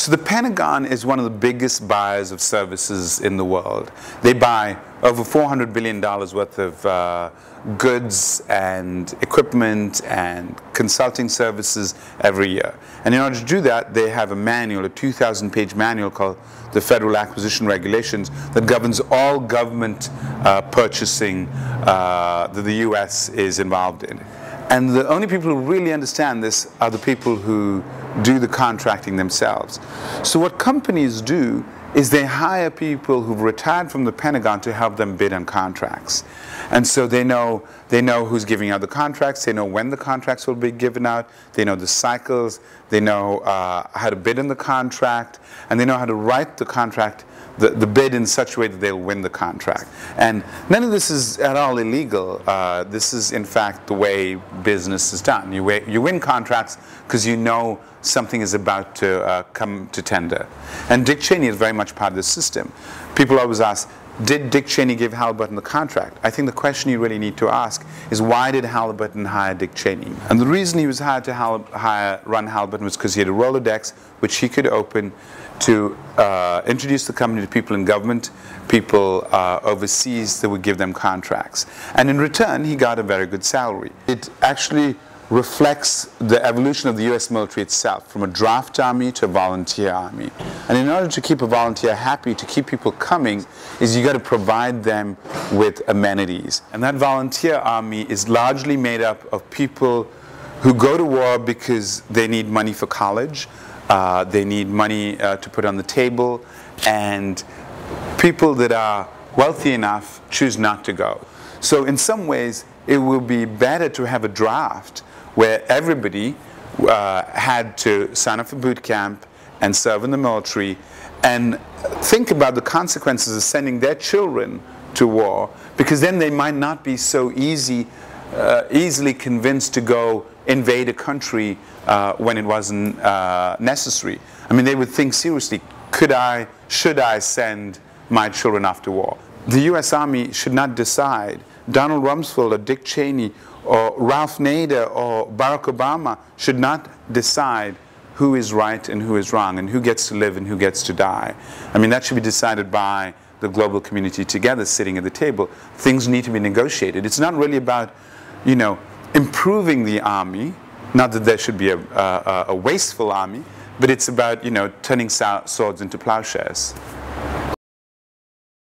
So the Pentagon is one of the biggest buyers of services in the world. They buy over $400 billion worth of goods and equipment and consulting services every year. And in order to do that, they have a manual, a 2,000-page manual called the Federal Acquisition Regulations that governs all government purchasing that the U.S. is involved in. And the only people who really understand this are the people who do the contracting themselves. So what companies do is they hire people who've retired from the Pentagon to help them bid on contracts. And so they know who's giving out the contracts, they know when the contracts will be given out, they know the cycles, they know how to bid on the contract, and they know how to write the contract, the bid in such a way that they'll win the contract. And none of this is at all illegal. This is in fact the way business is done. You win contracts because you know something is about to come to tender. And Dick Cheney is very much part of this system. People always ask, did Dick Cheney give Halliburton the contract? I think the question you really need to ask is, why did Halliburton hire Dick Cheney? And the reason he was hired to run Halliburton was because he had a Rolodex which he could open to introduce the company to people in government, people overseas that would give them contracts. And in return, he got a very good salary. It actually reflects the evolution of the U.S. military itself, from a draft army to a volunteer army. And in order to keep a volunteer happy, to keep people coming, is you got to provide them with amenities. And that volunteer army is largely made up of people who go to war because they need money for college, they need money to put on the table, and people that are wealthy enough choose not to go. So in some ways, it will be better to have a draft where everybody had to sign up for boot camp and serve in the military and think about the consequences of sending their children to war, because then they might not be so easily convinced to go invade a country when it wasn't necessary. I mean, they would think seriously, should I send my children off to war? The U.S. Army should not decide. Donald Rumsfeld or Dick Cheney or Ralph Nader or Barack Obama should not decide who is right and who is wrong and who gets to live and who gets to die. I mean, that should be decided by the global community together, sitting at the table. Things need to be negotiated. It's not really about, you know, improving the army, not that there should be a wasteful army, but it's about, you know, turning swords into plowshares.